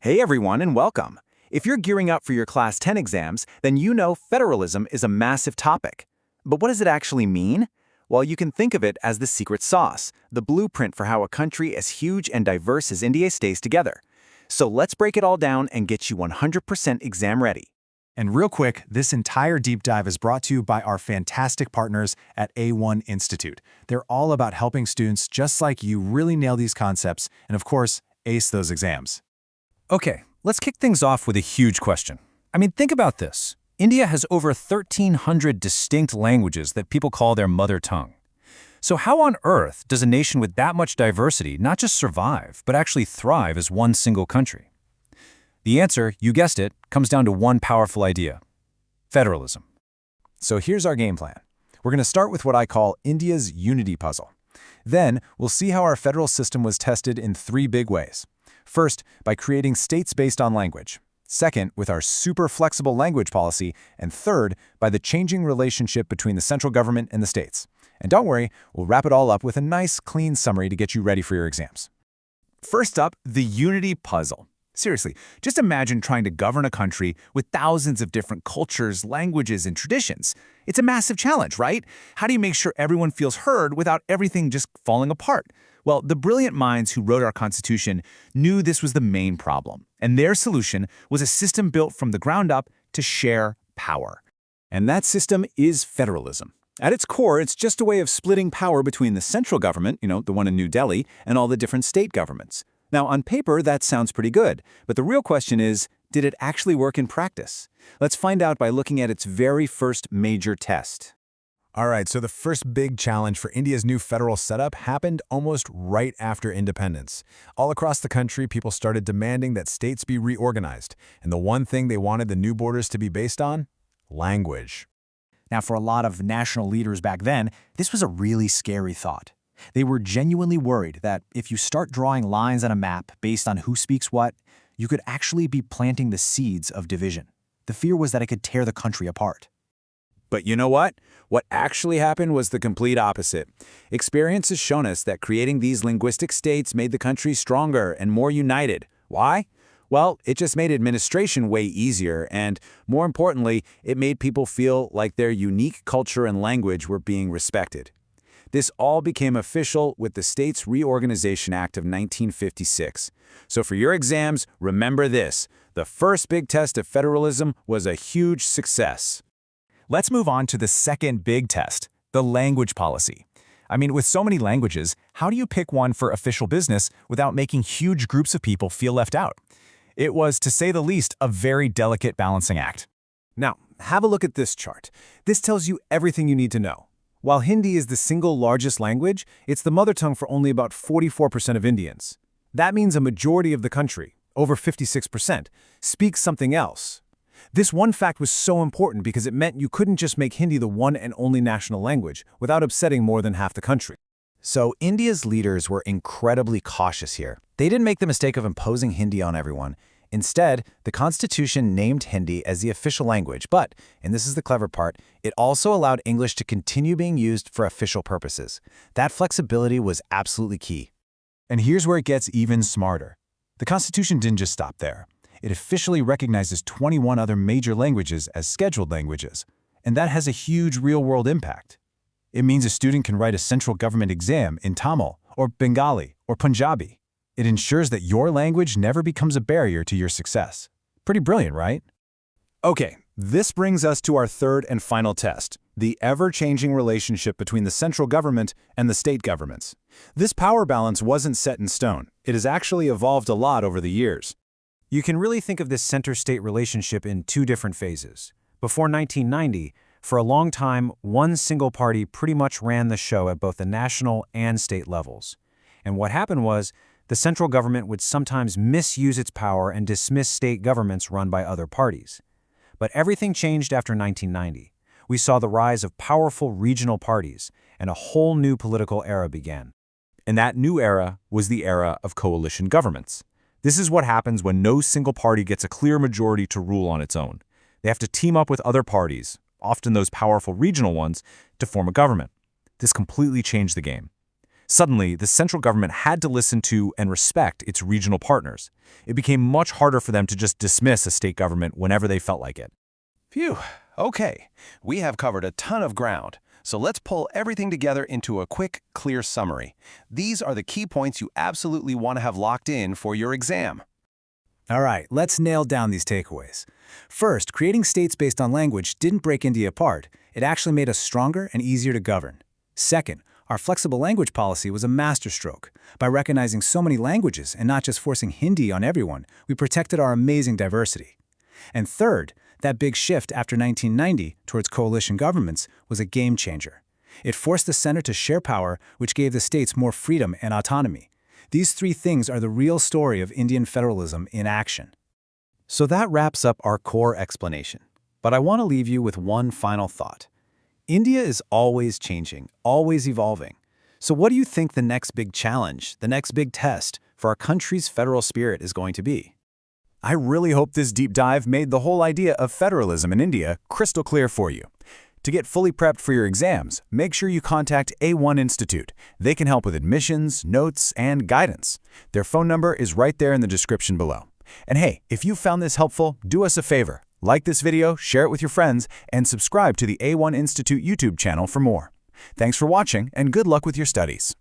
Hey everyone and welcome. If you're gearing up for your Class 10 exams, then you know federalism is a massive topic. But what does it actually mean? Well, you can think of it as the secret sauce, the blueprint for how a country as huge and diverse as India stays together. So let's break it all down and get you 100% exam ready. And real quick, this entire deep dive is brought to you by our fantastic partners at A1 Institute. They're all about helping students just like you really nail these concepts and, of course, ace those exams. Okay, let's kick things off with a huge question. Think about this. India has over 1,300 distinct languages that people call their mother tongue. So how on earth does a nation with that much diversity not just survive, but actually thrive as one single country? The answer, you guessed it, comes down to one powerful idea: federalism. So here's our game plan. We're going to start with what I call India's unity puzzle. Then we'll see how our federal system was tested in three big ways. First, by creating states based on language. Second, with our super flexible language policy. And third, by the changing relationship between the central government and the states. And don't worry, we'll wrap it all up with a nice, clean summary to get you ready for your exams. First up, the unity puzzle. Seriously, just imagine trying to govern a country with thousands of different cultures, languages, and traditions. It's a massive challenge, right? How do you make sure everyone feels heard without everything just falling apart? Well, the brilliant minds who wrote our Constitution knew this was the main problem, and their solution was a system built from the ground up to share power. And that system is federalism. At its core, it's just a way of splitting power between the central government, the one in New Delhi, and all the different state governments. Now, on paper, that sounds pretty good, but the real question is, did it actually work in practice? Let's find out by looking at its very first major test. All right, so the first big challenge for India's new federal setup happened almost right after independence. All across the country, people started demanding that states be reorganized, and the one thing they wanted the new borders to be based on? Language. Now, for a lot of national leaders back then, this was a really scary thought. They were genuinely worried that if you start drawing lines on a map based on who speaks what, you could actually be planting the seeds of division. The fear was that it could tear the country apart. But you know what? What actually happened was the complete opposite. Experience has shown us that creating these linguistic states made the country stronger and more united. Why? Well, it just made administration way easier, and more importantly, it made people feel like their unique culture and language were being respected. This all became official with the States Reorganization Act of 1956. So for your exams, remember this: the first big test of federalism was a huge success. Let's move on to the second big test, the language policy. With so many languages, how do you pick one for official business without making huge groups of people feel left out? It was, to say the least, a very delicate balancing act. Now, have a look at this chart. This tells you everything you need to know. While Hindi is the single largest language, it's the mother tongue for only about 44% of Indians. That means a majority of the country, over 56%, speaks something else. This one fact was so important because it meant you couldn't just make Hindi the one and only national language without upsetting more than half the country. So India's leaders were incredibly cautious here. They didn't make the mistake of imposing Hindi on everyone. Instead, the Constitution named Hindi as the official language, but, and this is the clever part, it also allowed English to continue being used for official purposes. That flexibility was absolutely key. And here's where it gets even smarter. The Constitution didn't just stop there. It officially recognizes 21 other major languages as scheduled languages, and that has a huge real-world impact. It means a student can write a central government exam in Tamil, or Bengali, or Punjabi. It ensures that your language never becomes a barrier to your success. Pretty brilliant, right? Okay, this brings us to our third and final test, the ever-changing relationship between the central government and the state governments. This power balance wasn't set in stone. It has actually evolved a lot over the years. You can really think of this center-state relationship in two different phases. Before 1990, for a long time, one single party pretty much ran the show at both the national and state levels. And what happened was, the central government would sometimes misuse its power and dismiss state governments run by other parties. But everything changed after 1990. We saw the rise of powerful regional parties, and a whole new political era began. And that new era was the era of coalition governments. This is what happens when no single party gets a clear majority to rule on its own. They have to team up with other parties, often those powerful regional ones, to form a government. This completely changed the game. Suddenly, the central government had to listen to and respect its regional partners. It became much harder for them to just dismiss a state government whenever they felt like it. Phew. Okay, we have covered a ton of ground, so let's pull everything together into a quick, clear summary. These are the key points you absolutely want to have locked in for your exam. All right, let's nail down these takeaways. First, creating states based on language didn't break India apart. It actually made us stronger and easier to govern. Second, our flexible language policy was a masterstroke. By recognizing so many languages and not just forcing Hindi on everyone, we protected our amazing diversity. And third, that big shift after 1990 towards coalition governments was a game changer. It forced the center to share power, which gave the states more freedom and autonomy. These three things are the real story of Indian federalism in action. So that wraps up our core explanation. But I want to leave you with one final thought. India is always changing, always evolving. So what do you think the next big challenge, the next big test for our country's federal spirit is going to be? I really hope this deep dive made the whole idea of federalism in India crystal clear for you. To get fully prepped for your exams, make sure you contact A1 Institute. They can help with admissions, notes, and guidance. Their phone number is right there in the description below. And hey, if you found this helpful, do us a favor. Like this video, share it with your friends, and subscribe to the A1 Institute YouTube channel for more. Thanks for watching, and good luck with your studies.